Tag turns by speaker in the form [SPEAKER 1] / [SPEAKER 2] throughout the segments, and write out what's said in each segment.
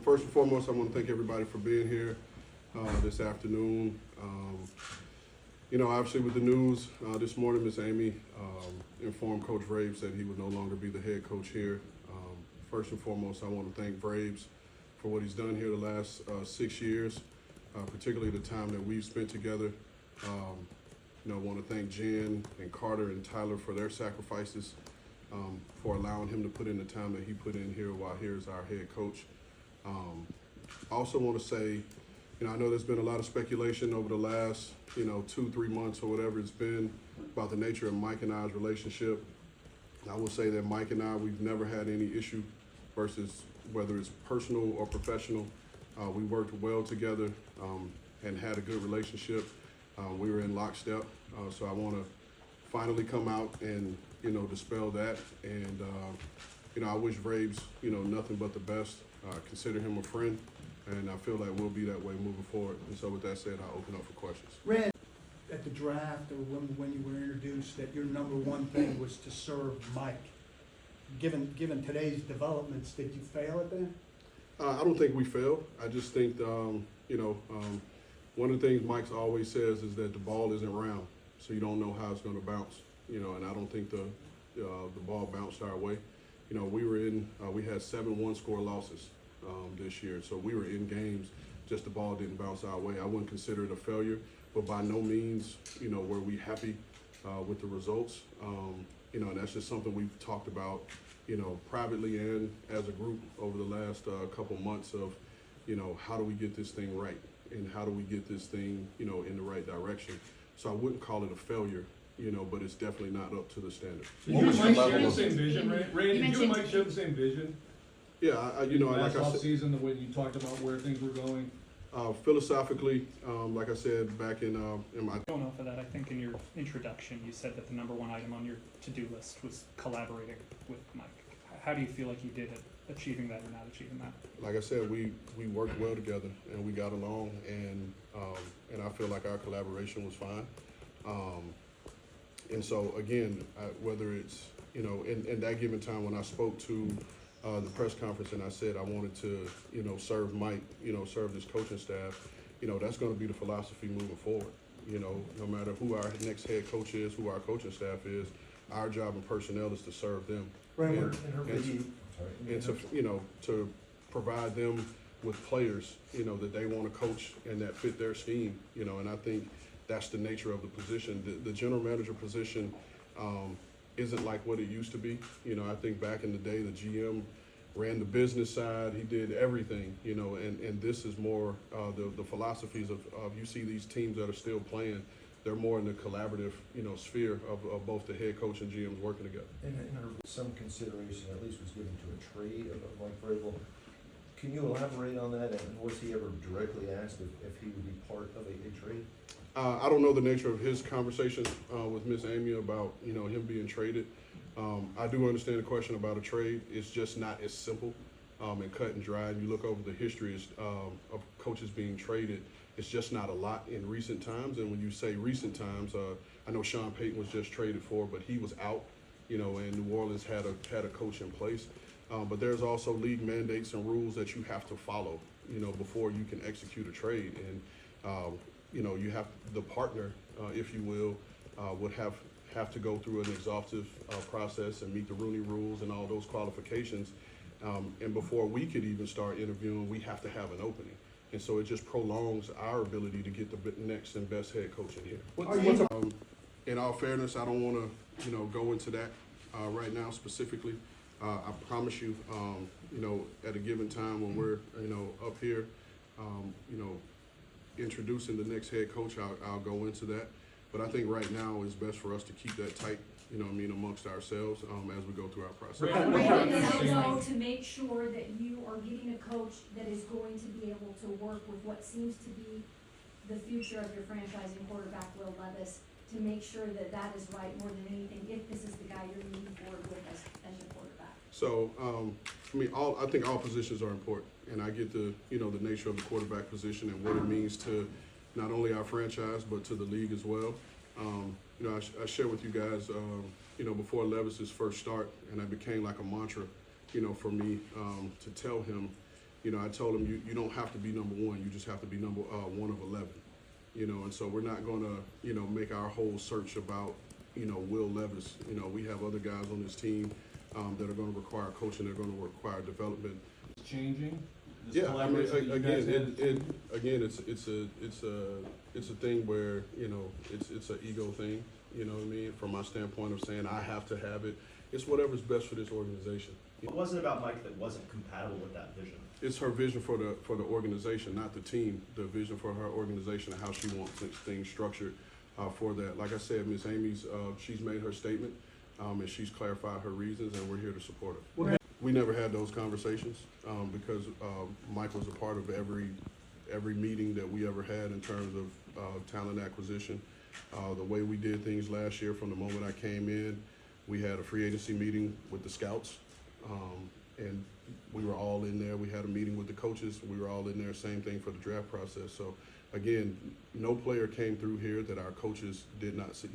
[SPEAKER 1] First and foremost, I want to thank everybody for being here this afternoon. Obviously with the news this morning, Ms. Amy informed Coach Vrabel that he would no longer be the head coach here. First and foremost, I want to thank Vrabel for what he's done here the last 6 years, particularly the time that we've spent together. I want to thank Jen and Carter and Tyler for their sacrifices, for allowing him to put in the time that he put in here while here as our head coach. I also want to say, I know there's been a lot of speculation over the last, 2-3 months or whatever it's been about the nature of Mike and I's relationship. I will say that Mike and I, we've never had any issue versus whether it's personal or professional. We worked well together and had a good relationship. We were in lockstep. So I want to finally come out and, dispel that. And, I wish Vrabel, nothing but the best. Consider him a friend. And I feel like we'll be that way moving forward. And so with that said, I'll open up for questions.
[SPEAKER 2] Ran, at the draft or when you were introduced, that your number one thing was to serve Mike. Given today's developments, did you fail at that?
[SPEAKER 1] I don't think we failed. I just think, one of the things Mike always says is that the ball isn't round, so you don't know how it's going to bounce. And I don't think the ball bounced our way. We had 7 one-score losses this year, so we were in games. Just the ball didn't bounce our way. I wouldn't consider it a failure, but by no means, were we happy with the results. And that's just something we've talked about, privately and as a group over the last couple months of, how do we get this thing right and how do we get this thing, in the right direction. So I wouldn't call it a failure, but it's definitely not up to the standard.
[SPEAKER 3] Did you and Mike share the same vision, Ray? Did you and Mike share the same vision?
[SPEAKER 1] Yeah, like I said,
[SPEAKER 3] season, the way you talked about where things were going.
[SPEAKER 1] Philosophically, like I said back in my.
[SPEAKER 4] Going off of that, I think in your introduction you said that the number one item on your to-do list was collaborating with Mike. How do you feel like you did at achieving that or not achieving that?
[SPEAKER 1] Like I said, we worked well together and we got along, and I feel like our collaboration was fine. And so again, whether it's in that given time when I spoke to the press conference and I said I wanted to serve Mike, serve this coaching staff, that's going to be the philosophy moving forward. No matter who our next head coach is, who our coaching staff is, our job and personnel is to serve them.
[SPEAKER 2] Right.
[SPEAKER 1] And to provide them with players, that they want to coach and that fit their scheme, and I think that's the nature of the position. The general manager position isn't like what it used to be. I think back in the day, the GM ran the business side, he did everything, and this is more the philosophies of you see these teams that are still playing, they're more in the collaborative, sphere of both the head coach and GMs working together.
[SPEAKER 5] And some consideration at least was given to a trade of Mike Vrabel. Can you elaborate on that, and was he ever directly asked if he would be part of a trade?
[SPEAKER 1] I don't know the nature of his conversations with Miss Amy about him being traded. I do understand the question about a trade. It's just not as simple and cut and dry. And you look over the history of coaches being traded, it's just not a lot in recent times. And when you say recent times, I know Sean Payton was just traded for, but he was out, and New Orleans had a coach in place. But there's also league mandates and rules that you have to follow, before you can execute a trade. And you have the partner, if you will, would have to go through an exhaustive process and meet the Rooney rules and all those qualifications. And before we could even start interviewing, we have to have an opening. And so it just prolongs our ability to get the next and best head coach in here. In all fairness, I don't want to, go into that right now specifically. I promise you, at a given time when we're, up here, introducing the next head coach, I'll go into that. But I think right now it's best for us to keep that tight, amongst ourselves as we go through our process.
[SPEAKER 6] Also to make sure that you are getting a coach that is going to be able to work with what seems to be the future of your franchising quarterback, Will Levis, to make sure that that is right more than anything, if this is the guy you're moving forward with as your quarterback.
[SPEAKER 1] So, I think all positions are important, and I get the nature of the quarterback position and what it means to not only our franchise but to the league as well. I shared with you guys, before Levis's first start, and it became like a mantra, for me to tell him, I told him you don't have to be number one. You just have to be number one of 11. And so we're not going to, make our whole search about, Will Levis. We have other guys on this team that are going to require coaching. They're going to require development.
[SPEAKER 3] It's changing. This
[SPEAKER 1] Yeah, I mean,
[SPEAKER 3] collaboration that you guys
[SPEAKER 1] again, it's a thing where it's an ego thing. You know what I mean? From my standpoint of saying I have to have it, it's whatever's best for this organization.
[SPEAKER 7] What was it about Mike that wasn't compatible with that vision?
[SPEAKER 1] It's her vision for the organization, not the team. The vision for her organization and how she wants things structured for that. Like I said, Miss Amy's she's made her statement and she's clarified her reasons, and we're here to support her. We never had those conversations because Mike was a part of every meeting that we ever had in terms of talent acquisition. The way we did things last year, from the moment I came in, we had a free agency meeting with the scouts, and we were all in there. We had a meeting with the coaches. We were all in there. Same thing for the draft process. So again, no player came through here that our coaches did not see.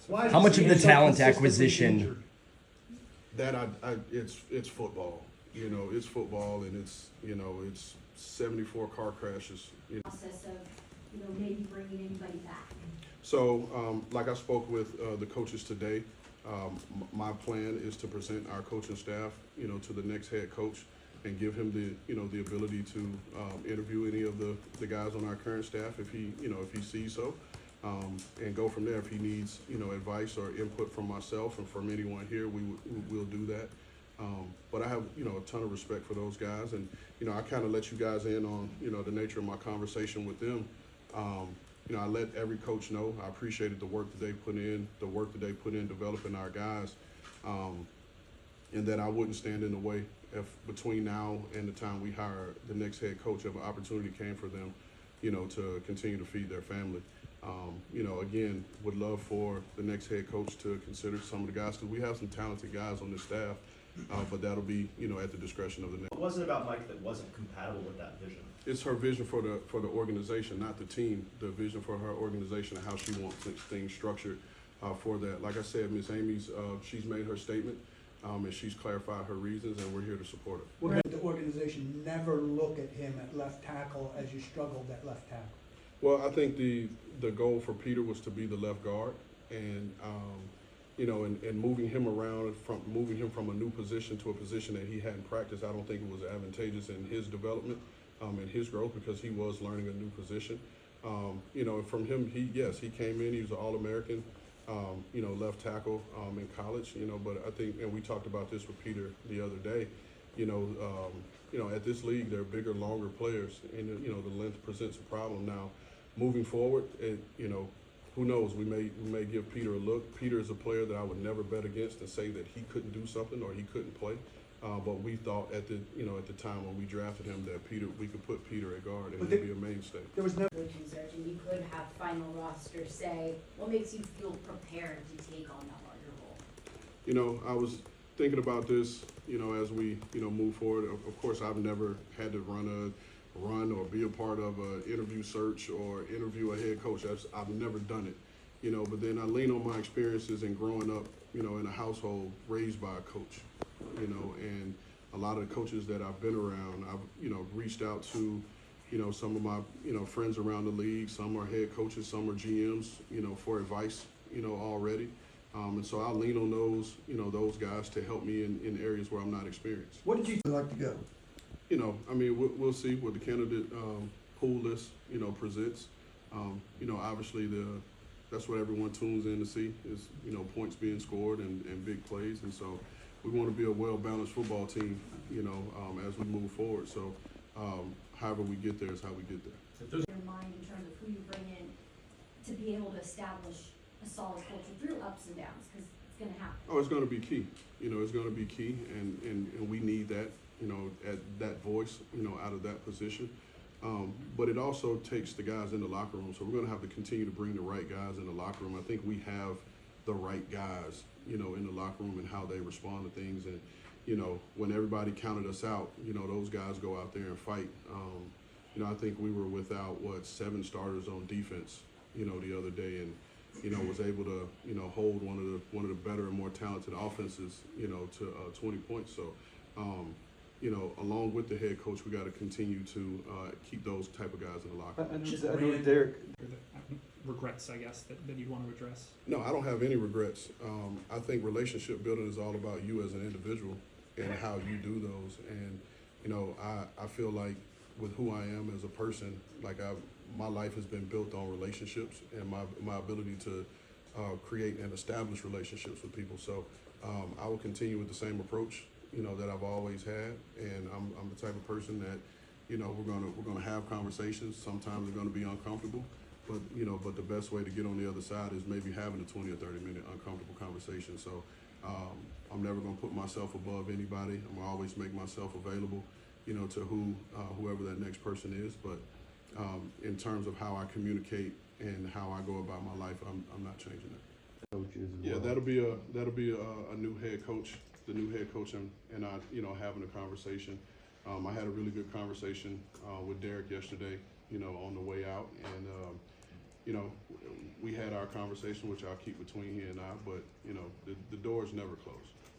[SPEAKER 8] How much of the talent acquisition?
[SPEAKER 1] That it's football. It's football, and it's 74 car crashes.
[SPEAKER 6] Process of, maybe bringing anybody back.
[SPEAKER 1] So, like I spoke with the coaches today, my plan is to present our coaching staff, to the next head coach, and give him the ability to interview any of the guys on our current staff if he sees so, and go from there. If he needs advice or input from myself and from anyone here, we'll do that. But I have a ton of respect for those guys, and I kind of let you guys in on the nature of my conversation with them. I let every coach know I appreciated the work that they put in, developing our guys, and that I wouldn't stand in the way if between now and the time we hire the next head coach, if an opportunity came for them, to continue to feed their family. Again, would love for the next head coach to consider some of the guys, because we have some talented guys on this staff, but that'll be, at the discretion of the next.
[SPEAKER 7] What was it about Mike that wasn't compatible with that vision?
[SPEAKER 1] It's her vision for the organization, not the team. The vision for her organization and how she wants things structured for that. Like I said, Miss Amy's she's made her statement and she's clarified her reasons, and we're here to support her.
[SPEAKER 2] Would the organization never look at him at left tackle as you struggled at left tackle?
[SPEAKER 1] Well, I think the goal for Peter was to be the left guard, and and moving him around, from a new position to a position that he hadn't practiced, I don't think it was advantageous in his development and his growth, because he was learning a new position. From him, he came in, he was an All-American, left tackle in college, but I think, and we talked about this with Peter the other day, at this league, they're bigger, longer players, and the length presents a problem. Now, moving forward, who knows? We may give Peter a look. Peter is a player that I would never bet against and say that he couldn't do something or he couldn't play. But we thought at the time when we drafted him that we could put Peter at guard and he'd be a mainstay.
[SPEAKER 2] There was never.
[SPEAKER 9] Coaching search, and you could have final roster say, what makes you feel prepared to take on that larger role?
[SPEAKER 1] I was thinking about this, as we, move forward. Of course, I've never had to run or be a part of an interview search or interview a head coach. I've never done it, but then I lean on my experiences in growing up, in a household raised by a coach, and a lot of the coaches that I've been around, I've, reached out to, some of my, friends around the league. Some are head coaches, some are GMs, for advice, already. And so I'll lean on those guys to help me in areas where I'm not experienced.
[SPEAKER 2] What did you like to go?
[SPEAKER 1] We'll see what the candidate pool list, presents. Obviously that's what everyone tunes in to see is, points being scored and big plays. And so we want to be a well-balanced football team, as we move forward. So however we get there is how we get there.
[SPEAKER 6] Your mind in terms of who you bring in to be able to establish a solid culture through ups and downs, because it's going to happen.
[SPEAKER 1] Oh, it's going to be key. It's going to be key, and we need that, at that voice, out of that position. But it also takes the guys in the locker room. So we're going to have to continue to bring the right guys in the locker room. I think we have the right guys, in the locker room and how they respond to things. And, when everybody counted us out, those guys go out there and fight. I think we were without, 7 starters on defense, the other day, and, was able to, hold one of the better and more talented offenses, to 20 points. So, you know, along with the head coach, we got to continue to keep those type of guys in the locker room.
[SPEAKER 4] I know Derrick. Regrets, I guess, that you'd want to address.
[SPEAKER 1] No, I don't have any regrets. I think relationship building is all about you as an individual and how you do those. And, you know, I feel like with who I am as a person, like my life has been built on relationships and my ability to create and establish relationships with people. So I will continue with the same approach, you know, that I've always had. And I'm the type of person that, you know, we're gonna have conversations. Sometimes they're gonna be uncomfortable. But, you know, but the best way to get on the other side is maybe having a 20 or 30-minute uncomfortable conversation. So I'm never going to put myself above anybody. I'm going to always make myself available, you know, to whoever that next person is. But in terms of how I communicate and how I go about my life, I'm not changing that.
[SPEAKER 5] Coaches as
[SPEAKER 1] Yeah,
[SPEAKER 5] well.
[SPEAKER 1] that'll be a new head coach, the new head coach and I, you know, having a conversation. I had a really good conversation with Derrick yesterday, you know, on the way out. And, you know, we had our conversation, which I'll keep between he and I, but, you know, the door's never closed.